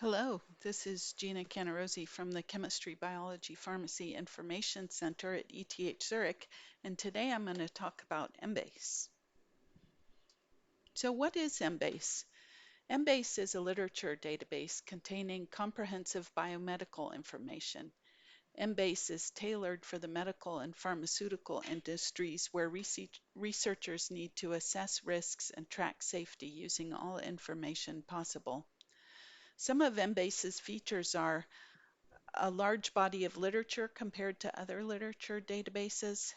Hello, this is Gina Canarozzi from the Chemistry, Biology, Pharmacy Information Center at ETH Zurich, and today I'm going to talk about Embase. So what is Embase? Embase is a literature database containing comprehensive biomedical information. Embase is tailored for the medical and pharmaceutical industries where researchers need to assess risks and track safety using all information possible. Some of Embase's features are a large body of literature compared to other literature databases,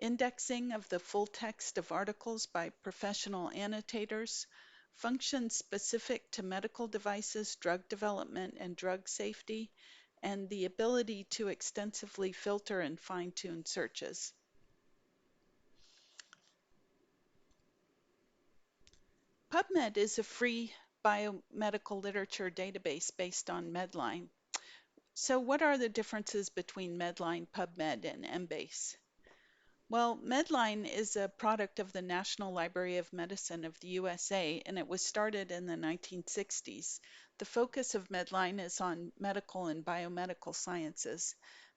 indexing of the full text of articles by professional annotators, functions specific to medical devices, drug development, and drug safety, and the ability to extensively filter and fine-tune searches. PubMed is a free biomedical literature database based on Medline. So what are the differences between Medline, PubMed, and Embase? Well, Medline is a product of the National Library of Medicine of the USA, and it was started in the 1960s. The focus of Medline is on medical and biomedical sciences.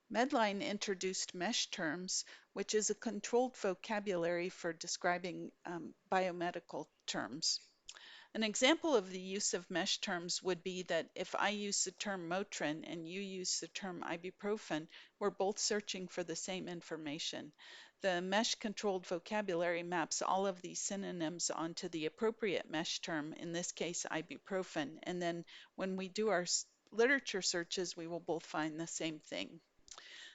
Medline introduced MeSH terms, which is a controlled vocabulary for describing biomedical terms. An example of the use of MeSH terms would be that if I use the term Motrin and you use the term ibuprofen, we're both searching for the same information. The MeSH controlled vocabulary maps all of these synonyms onto the appropriate MeSH term, in this case ibuprofen, and then when we do our literature searches, we will both find the same thing.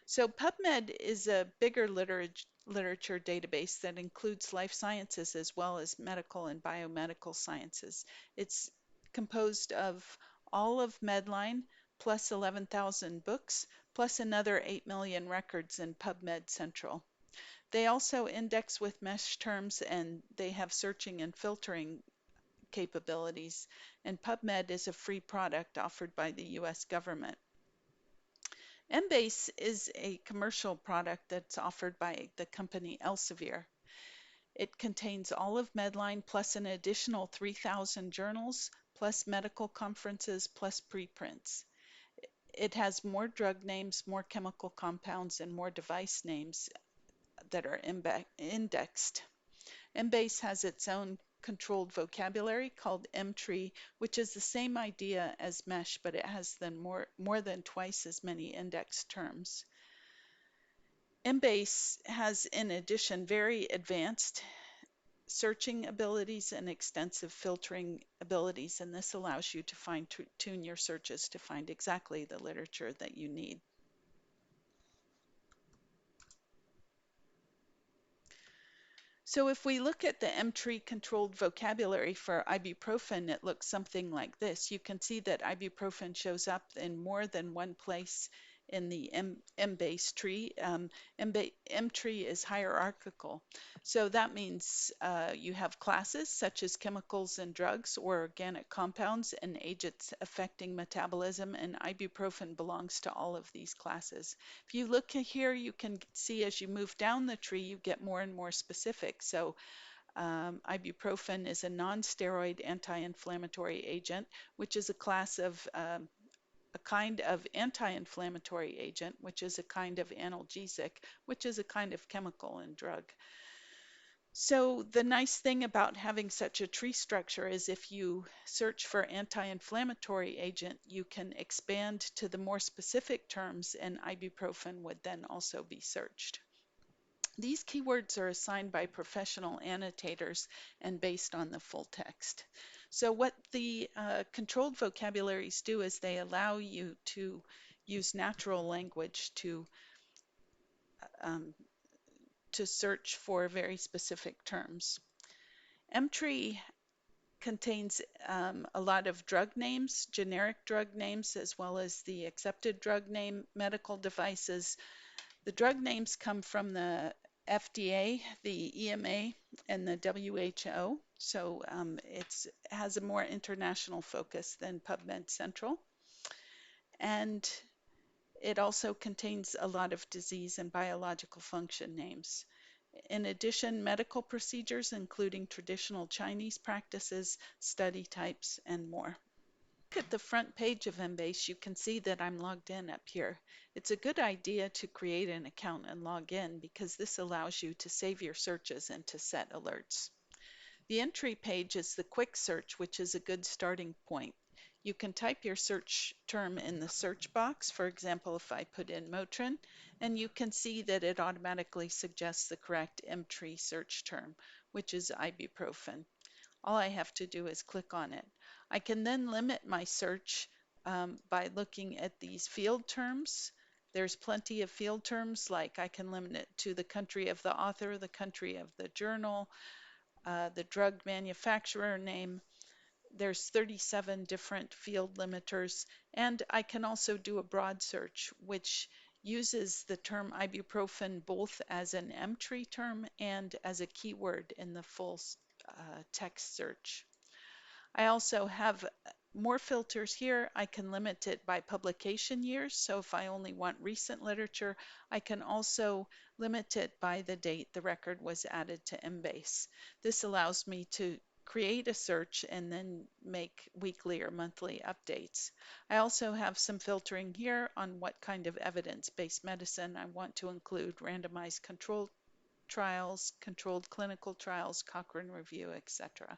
So PubMed is a bigger literature database that includes life sciences as well as medical and biomedical sciences. It's composed of all of Medline plus 11,000 books plus another 8 million records in PubMed Central. They also index with MeSH terms and they have searching and filtering capabilities. And PubMed is a free product offered by the US government. Embase is a commercial product that's offered by the company Elsevier. It contains all of Medline plus an additional 3,000 journals, plus medical conferences, plus preprints. It has more drug names, more chemical compounds, and more device names that are indexed. Embase has its own controlled vocabulary called Emtree, which is the same idea as MeSH, but it has then more than twice as many indexed terms. Embase has, in addition, very advanced searching abilities and extensive filtering abilities, and this allows you to fine-tune your searches to find exactly the literature that you need. So if we look at the Emtree controlled vocabulary for ibuprofen, it looks something like this. You can see that ibuprofen shows up in more than one place in the Embase tree. Emtree is hierarchical. So that means you have classes such as chemicals and drugs or organic compounds and agents affecting metabolism, and ibuprofen belongs to all of these classes. If you look here, you can see as you move down the tree, you get more and more specific. So ibuprofen is a non-steroid anti-inflammatory agent, which is a class of a kind of anti-inflammatory agent, which is a kind of analgesic, which is a kind of chemical and drug. So the nice thing about having such a tree structure is if you search for anti-inflammatory agent, you can expand to the more specific terms, and ibuprofen would then also be searched. These keywords are assigned by professional annotators and based on the full text. So what the controlled vocabularies do is they allow you to use natural language um, to search for very specific terms. Emtree contains a lot of drug names, generic drug names, as well as the accepted drug name, medical devices. The drug names come from the FDA, the EMA, and the WHO. So it has a more international focus than PubMed Central. And it also contains a lot of disease and biological function names. In addition, medical procedures, including traditional Chinese practices, study types, and more. Look at the front page of Embase, you can see that I'm logged in up here. It's a good idea to create an account and log in because this allows you to save your searches and to set alerts. The entry page is the quick search, which is a good starting point. You can type your search term in the search box. For example, if I put in Motrin, and you can see that it automatically suggests the correct Emtree search term, which is ibuprofen. All I have to do is click on it. I can then limit my search by looking at these field terms. There's plenty of field terms, like I can limit it to the country of the author, the country of the journal, the drug manufacturer name. There's 37 different field limiters, and I can also do a broad search, which uses the term ibuprofen both as an Emtree term and as a keyword in the full text search. I also have more filters here. I can limit it by publication years. So if I only want recent literature, I can also limit it by the date the record was added to Embase. This allows me to create a search and then make weekly or monthly updates. I also have some filtering here on what kind of evidence-based medicine I want to include: randomized controlled trials, controlled clinical trials, Cochrane review, etc.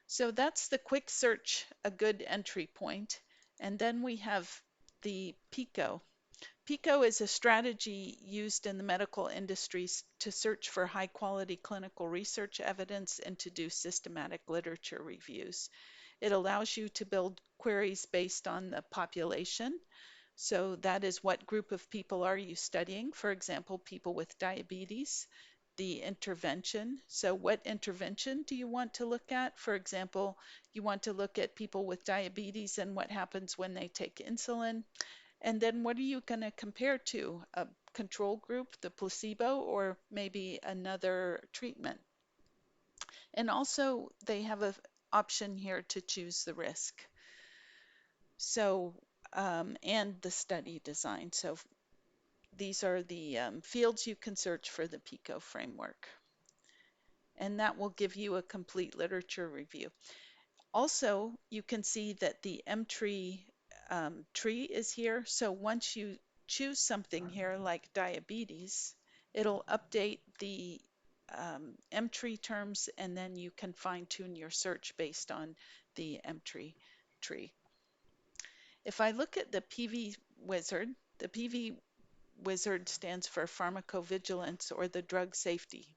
So that's the quick search, a good entry point. And then we have the PICO. PICO is a strategy used in the medical industries to search for high quality clinical research evidence and to do systematic literature reviews. It allows you to build queries based on the population. So that is, what group of people are you studying? For example, people with diabetes. The intervention. So what intervention do you want to look at? For example, you want to look at people with diabetes and what happens when they take insulin. And then what are you going to compare to? A control group, the placebo, or maybe another treatment? And also they have an option here to choose the risk. So, and the study design. So these are the fields you can search for the PICO framework. And that will give you a complete literature review. Also, you can see that the Emtree tree is here. So once you choose something here like diabetes, it'll update the Emtree terms, and then you can fine-tune your search based on the Emtree tree. If I look at the PV Wizard, the PV Wizard stands for pharmacovigilance, or the drug safety.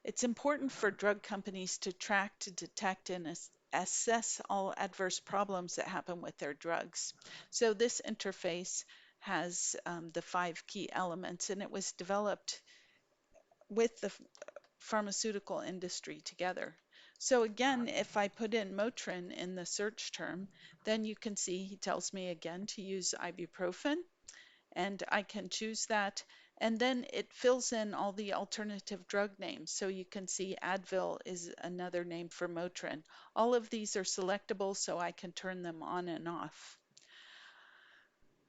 It's important for drug companies to track, to detect, and assess all adverse problems that happen with their drugs. So this interface has the 5 key elements, and it was developed with the pharmaceutical industry together. So again, if I put in Motrin in the search term, then you can see he tells me again to use ibuprofen, and I can choose that. And then it fills in all the alternative drug names. So you can see Advil is another name for Motrin. All of these are selectable, so I can turn them on and off.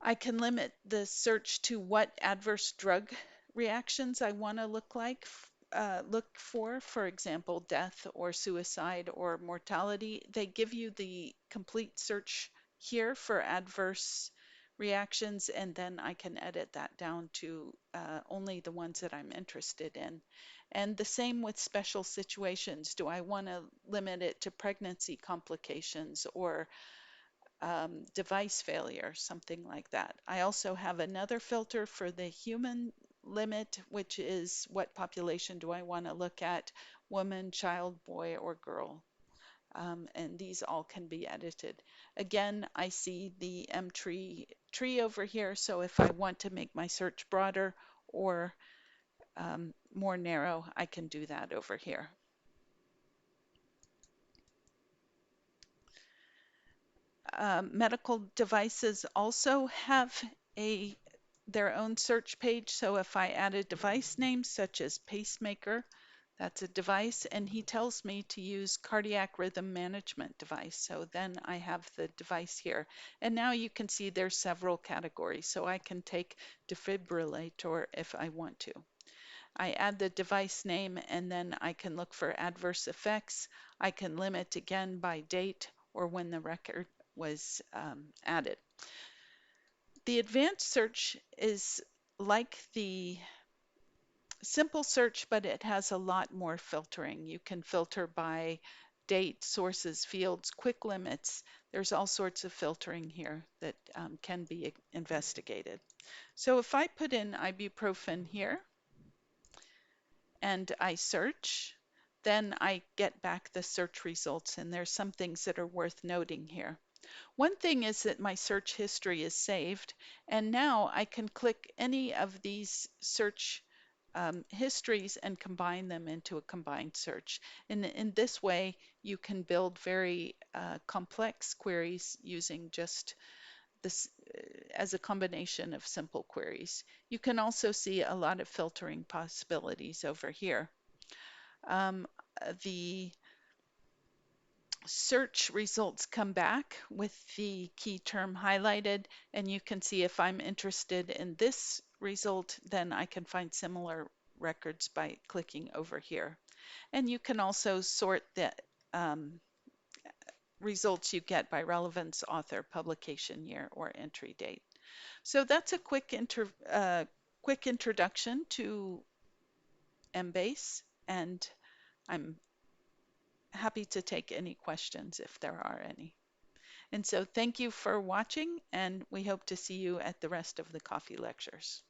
I can limit the search to what adverse drug reactions I want to look for example, death or suicide or mortality. They give you the complete search here for adverse reactions, and then I can edit that down to only the ones that I'm interested in. And the same with special situations. Do I want to limit it to pregnancy complications or device failure, something like that? I also have another filter for the human limit, which is what population do I want to look at: woman, child, boy, or girl. And these all can be edited. Again, I see the Emtree tree over here, so if I want to make my search broader or more narrow, I can do that over here. Medical devices also have their own search page. So if I add a device name such as pacemaker, that's a device, and he tells me to use cardiac rhythm management device. So then I have the device here. And now you can see there's several categories. So I can take defibrillator if I want to. I add the device name, and then I can look for adverse effects. I can limit again by date or when the record was added. The advanced search is like the simple search, but it has a lot more filtering. You can filter by date, sources, fields, quick limits. There's all sorts of filtering here that can be investigated. So if I put in ibuprofen here and I search, then I get back the search results, and there's some things that are worth noting here. One thing is that my search history is saved, and now I can click any of these search histories and combine them into a combined search. In this way, you can build very complex queries using just this as a combination of simple queries. You can also see a lot of filtering possibilities over here. Um, the search results come back with the key term highlighted, and you can see if I'm interested in this result, then I can find similar records by clicking over here. And you can also sort the results you get by relevance, author, publication year, or entry date. So that's a quick introduction to Embase, and I'm happy to take any questions if there are any. And so thank you for watching, and we hope to see you at the rest of the coffee lectures.